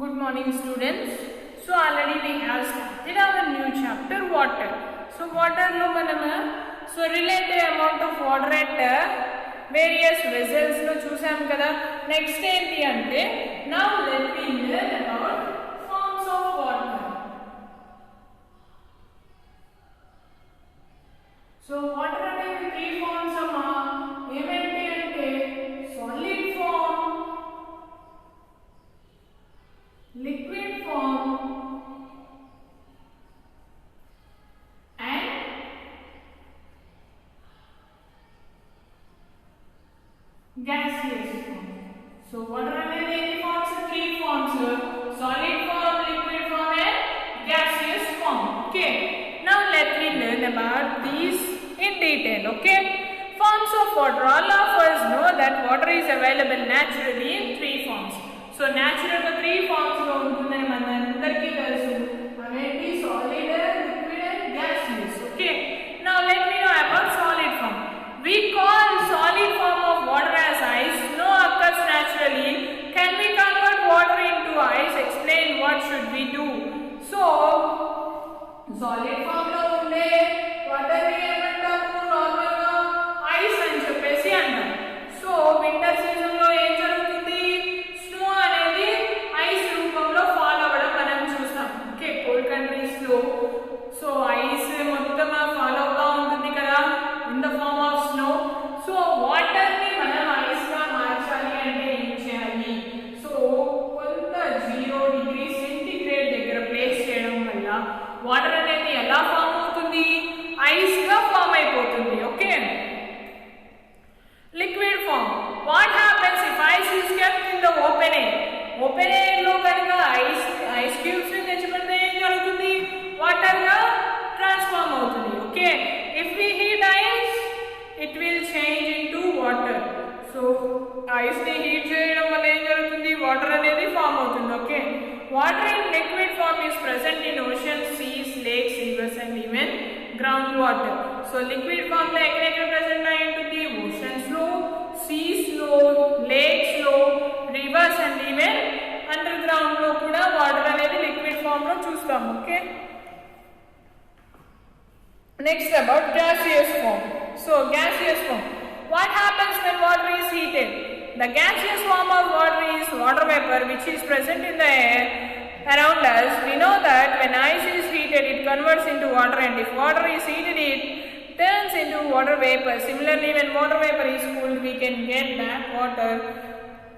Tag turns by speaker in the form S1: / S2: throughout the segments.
S1: Good morning students. So already we have started our new chapter water. So water lo manama relate the amount of water at various vessels lo chusam kada. Next enti ante now let me learn about forms of water. So water ante three forms amma ementi ante solid form, liquid form and gaseous form. So water అనేది ఎన్ని forms? Three forms: solid form, liquid form and gaseous form. Okay, now let me learn about these in detail. Okay, forms of water. All of us know that water is available naturally in three forms. So natural గా three forms లో ఉంటుందని మనందరికీ తెలుసు. అవేంటి? solid, liquid and gaseous. Okay, now let me know about solid form. We call solid form of water as ice. Snow occurs naturally. Can we convert water into ice? Explain what should we do. So solid form లో ఉండే water ని ఏమంటాము? Normal గా ice అని చెప్పేసి అంటాం. So winter season లో ఏం జరుగుతుంది? స్నో అనేది ఐస్ రూపంలో ఫాల్ అవ్వడం మనం చూస్తాం. ఓకే, కోల్డ్ కంట్రీస్ లో సో ఐస్ మొత్తం ఫాల్ అవుతా ఉంటుంది కదా in the form of snow. So water ని మనం ఐస్ గా మార్చాలి అంటే ఏం చేయాలి? సో కొంత 0 డిగ్రీ సెంటిగ్రేడ్ దగ్గర ప్లేస్ చేయడం వల్ల వాటర్ అనేది ఎలా ఫామ్ అవుతుంది? ఐస్ గా ఫామ్ అయిపోతుంది. Okay, liquid form. What happens if ice is kept in the open air? Open air లో కనుక ice cubes ని తెచ్చిపెడితే ఏం జరుగుతుంది? వాటర్ గా ట్రాన్స్ఫార్మ్ అవుతుంది. Okay, if we heat ice it will change into water. So ice ని heat చేయడం వల్ల ఏం జరుగుతుంది? వాటర్ అనేది ఫామ్ అవుతుంది. Okay, water in liquid form is present in oceans, seas, lakes, rivers and even ground water. So liquid form లో ఎక్కడెక్కడ present అయి ఉంటుంది? ఓషన్స్ లో, సీస్ లో, లేక్స్ లో, reverse and even under ground లో కూడా వాటర్ అనేది లిక్విడ్ ఫామ్ లో చూస్తాం. Okay, next about gaseous form. So gaseous form. What happens when water is heated? The gaseous form of water is water vapor which is present in the air around us. We know that when ice is heated it converts into water, and if water is heated it turns into water vapor. Similarly, when water vapor is cooled we can get back water.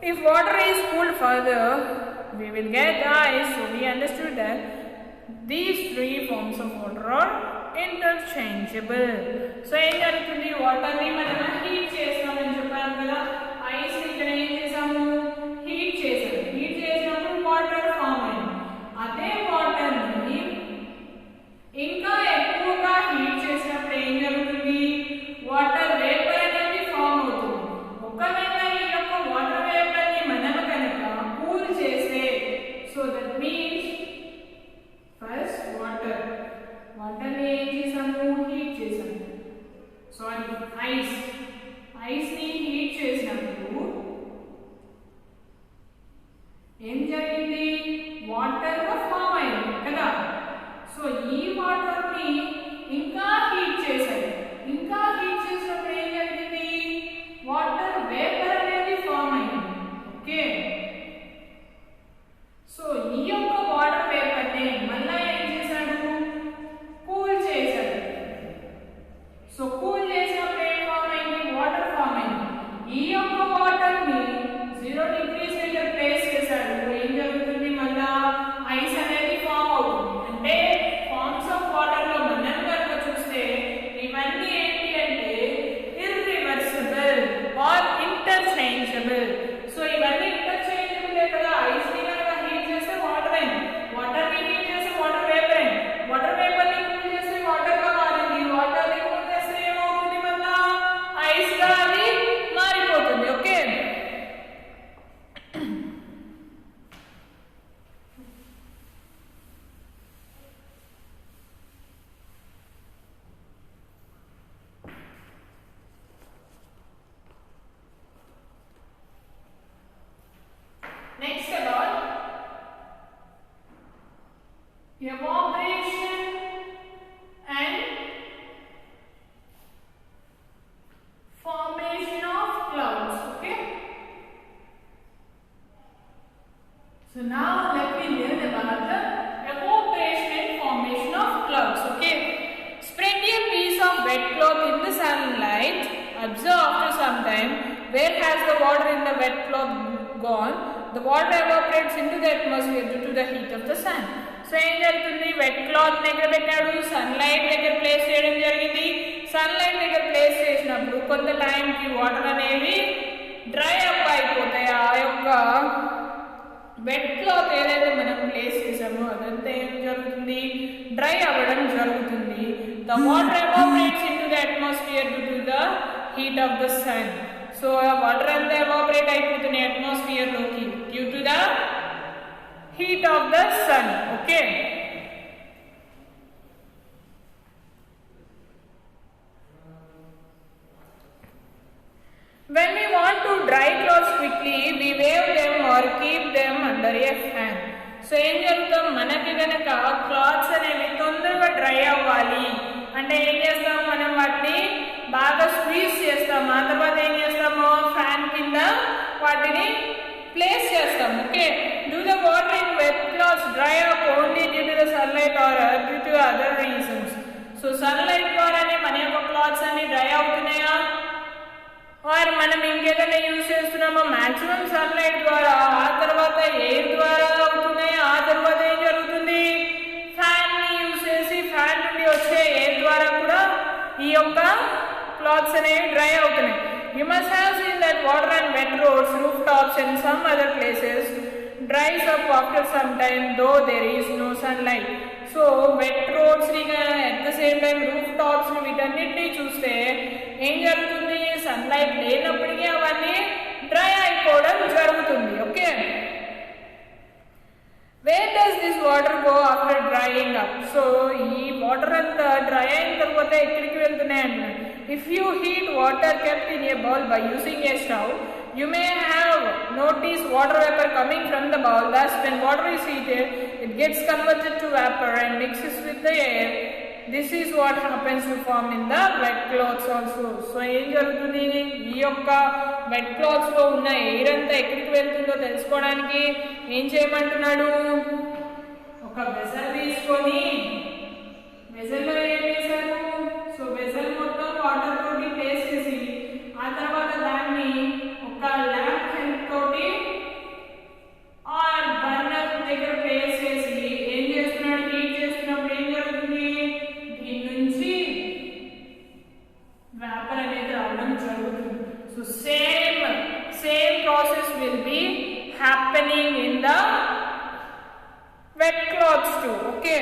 S1: If water is cooled further we will get ice. So we understood that these three forms of water are interchangeable. So ఏం జరుగుతుంది? Water ని మనం heat చేస్తామని చెప్పాము కదా. Ice ని ఇక్కడ ఏం చేసాము? హీట్ చేసాము. హీట్ చేసినప్పుడు వాటర్ ఫామ్ అయింది. అదే వాటర్ ని ఇంకా ఎక్కువగా హీట్ చేసినప్పుడు ఏం జరుగుతుంది? వాటర్ వేపర్ అనేది ఫామ్ అవుతుంది. ఒకవేళ ఈ యొక్క వాటర్ వేపర్ ని మనం కనుక కూల్ చేస్తే, so that means first water ని ఏం చేసాము? హీట్ చేసాము. సారీ, ఐస్ ని heat So now let me learn about the evaporation and formation of clouds. Okay. Spread a piece of wet cloth in the sunlight. Observe after some time where has the water in the wet cloth gone. The water evaporates into the atmosphere due to the heat of the sun. So ఏం జరుగుతుంది, wet cloth దగ్గర పెట్టాడు, sunlight దగ్గర place చేయడం జరిగింది. Sunlight దగ్గర place చేసినప్పుడు కొంత టైంకి వాటర్ అనేవి డ్రై అప్ అయిపోతాయి. ఆ యొక్క వెట్ క్లాత్ ఏదైతే మనం ప్లేస్ చేసామో అదంతా ఏం జరుగుతుంది, డ్రై అవ్వడం జరుగుతుంది. The water evaporates into the atmosphere due to the heat of the sun. So water అంతా ఎవాపరేట్ అయిపోతున్నాయి అట్మాస్ఫియర్ లోకి due to the heat of the sun. Okay. When we want to dry clothes quickly, we wave them or keep them under a fan. So ఏం జరుగుతాం, మనకి గనక clothes అనేవి తొందరగా dry అవ్వాలి అంటే ఏం చేస్తాం, మనం వాటిని బాగా స్క్వీజ్ చేస్తాం. ఆ తర్వాత ఏం చేస్తాము, ఫ్యాన్ కింద వాటిని ప్లేస్ చేస్తాం. Okay. Do the water in wet cloths dry up only due to the sunlight or due to other reasons? So sunlight ద్వారానే మన యొక్క క్లాత్స్ అన్ని డ్రై అవుతున్నాయా, ఆర్ మనం ఇంకేదైనా యూజ్ చేస్తున్నామా? మాక్సిమం సన్లైట్ ద్వారా, ఆ తర్వాత ఎయిర్ ద్వారా అవుతున్నాయి. ఆ తర్వాత ఏం జరుగుతుంది, ఫ్యాన్ ని యూజ్ చేసి ఫ్యాన్ నుండి వచ్చే ఎయిర్ ద్వారా కూడా ఈ యొక్క క్లాత్స్ అనేవి డ్రై అవుతున్నాయి. You must have seen that water on wet roads, rooftops and some other places dries up after some time though there is no sunlight. So wet roads at the same time rooftops వీటన్నిటిని చూస్తే ఏం జరుగుతుంది, sunlight లేనప్పటికీ అవన్నీ dry అయిపోవడం జరుగుతుంది. Okay. Where does this water go after drying up? So ఈ water అంతా డ్రై అయిన తర్వాత ఎక్కడికి వెళ్తున్నాయి అంటే, if you heat water kept in a bowl by using a stove, you may have noticed water vapor coming from the bowl. Thus when water is heated, it gets converted to vapor and mixes with the air. This is what happens to form in the wet cloths also. So ఏం జరుగుతుంది, ఈ యొక్క wet clothes లో ఉన్న air అంతా ఎక్కడికి వెళ్తుందో తెలుసుకోవడానికి ఏం చేయమంటున్నాడు, ఒక వెసల్ తీసుకొని వెసల్లో ఏం చేశారు, సో వెసల్ మొత్తం వాటర్ తోటి ప్లేస్ చేసి ఆ తర్వాత దాన్ని ఒక ల్యాంప్ హెల్ప్ తోటి ఆర్ బర్నర్ దగ్గర ప్లేస్ చేసి ఏం చేస్తున్నాడు, హీట్ చేస్తున్నప్పుడు ఏం జరుగుతుంది, దీని నుంచి వేపర్ అనేది రావడం జరుగుతుంది. So same process will be happening in the wet cloths too. Okay.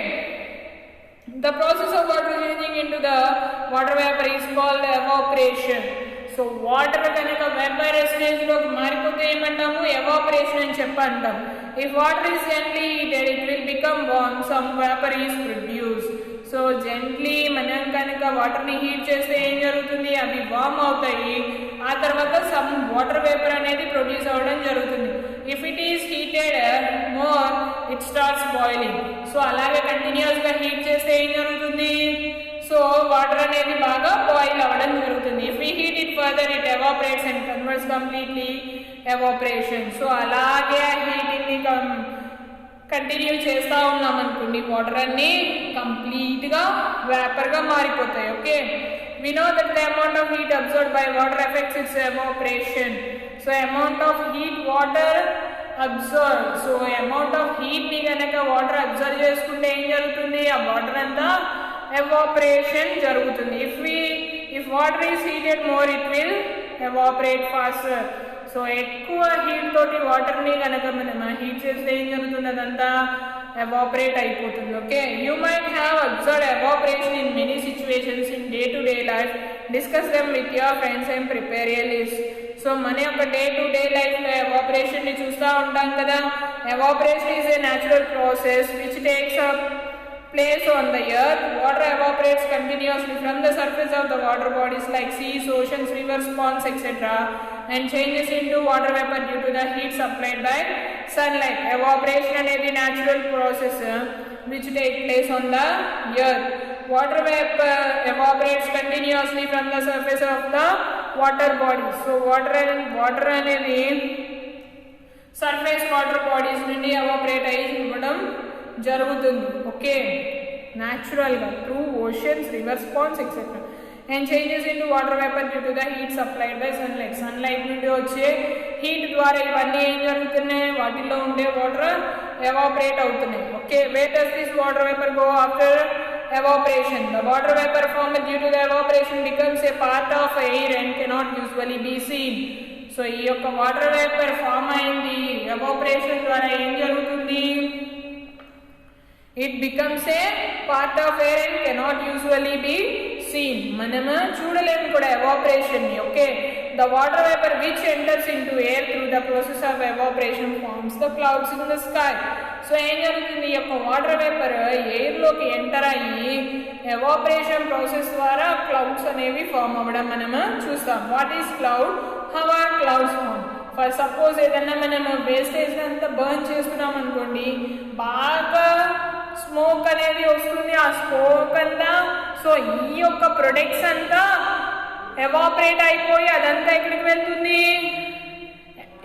S1: The process of water changing into the water vapor is called evaporation. So water kanaka vapor stage lo maripothe emantamu evaporation ani cheppantam. If water is gently heated, it will become warm. Some vapor is produced. So gently మనం కనుక water ని heat చేస్తే ఏం జరుగుతుంది, అవి warm అవుతాయి. ఆ తర్వాత సమ్ వాటర్ వేపర్ అనేది ప్రొడ్యూస్ అవ్వడం జరుగుతుంది. If it is heated more it starts boiling. So అలాగే కంటిన్యూస్ గా హీట్ చేస్తే ఏం జరుగుతుంది, సో వాటర్ అనేది బాగా బాయిల్ అవ్వడం జరుగుతుంది. If we heat it further it evaporates and converts completely evaporation. So అలాగే హీటింగ్ ని కంటిన్యూ చేస్తూ ఉన్నాం అనుకోండి, వాటర్ అన్ని కంప్లీట్ గా వేపర్ గా మారిపోతాయి. Okay. We know that the amount of heat absorbed by water affects its evaporation. So amount of heat water absorbed. So amount of heat ని గనక వాటర్ అబ్జర్వ్ చేసుకుంటే ఏం జరుగుతుంది, ఆ వాటర్ అంతా evaporation జరుగుతుంది. If water is heated more, it will evaporate faster. So ఎక్కువ heat తోటి వాటర్ ని కనుక మనం హీట్ చేస్తే ఏం జరుగుతుంది, అదంతా evaporate అయిపోతుంది. Okay. You might have observed evaporation in many situations in day-to-day life. Discuss them with your friends and prepare a list. So మన యొక్క day-to-day life లో evaporation ని చూస్తూ ఉంటాం కదా. Evaporation is a natural process which takes up place on the earth. Water evaporates continuously from the surface of the water bodies like seas, oceans, rivers, ponds, etc. and changes into water vapor due to the heat supplied by sunlight. Evaporation అనేది natural process which takes place on the earth. Water vapor evaporates continuously from the surface of the water bodies. So water అనేది surface water bodies నుండి evaporate అయ్యి ఇవ్వడం జరుగుతుంది. Okay, న్యాచురల్గా through oceans, rivers ponds etcetera. And changes into water vapour due to the heat supplied by sunlight. Sunlight నుండి వచ్చే heat ద్వారా ఇవన్నీ ఏం జరుగుతున్నాయి, వాటిల్లో ఉండే వాటర్ ఎవాపరేట్ అవుతున్నాయి. Okay, where does this water vapour go after evaporation? The water vapor formed due to the evaporation becomes a part of air and cannot usually be seen. So ఈ యొక్క water vapour form అయింది, evaporation ద్వారా ఏం జరుగుతుంది, it becomes a part of air and cannot usually be seen. మనము చూడలేము కూడా evaporation ని. Okay, the water vapor which enters into air through the process of evaporation forms the clouds in the sky. సో ఏం జరుగుతుంది, ఈ యొక్క water vapour air లోకి ఎంటర్ అయ్యి ఎవాపరేషన్ ప్రాసెస్ ద్వారా క్లౌడ్స్ అనేవి ఫామ్ అవ్వడం మనము చూస్తాం. What is cloud? How are clouds form? For suppose ఏదన్నా మనము వేస్టేజ్ అంతా బర్న్ చేస్తున్నాం అనుకోండి, బాగా స్మోక్ అనేది వస్తుంది. ఆ స్మోక్ అంతా సో ఈ యొక్క ప్రొడక్ట్స్ అంతా ఎవాపరేట్ అయిపోయి అదంతా ఎక్కడికి వెళ్తుంది,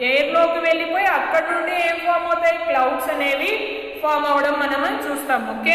S1: ఎయిర్ లోకి వెళ్ళిపోయి అక్కడ నుండి ఏం ఫామ్ అవుతాయి, క్లౌడ్స్ అనేవి ఫామ్ అవడం మనం చూస్తాం. ఓకే.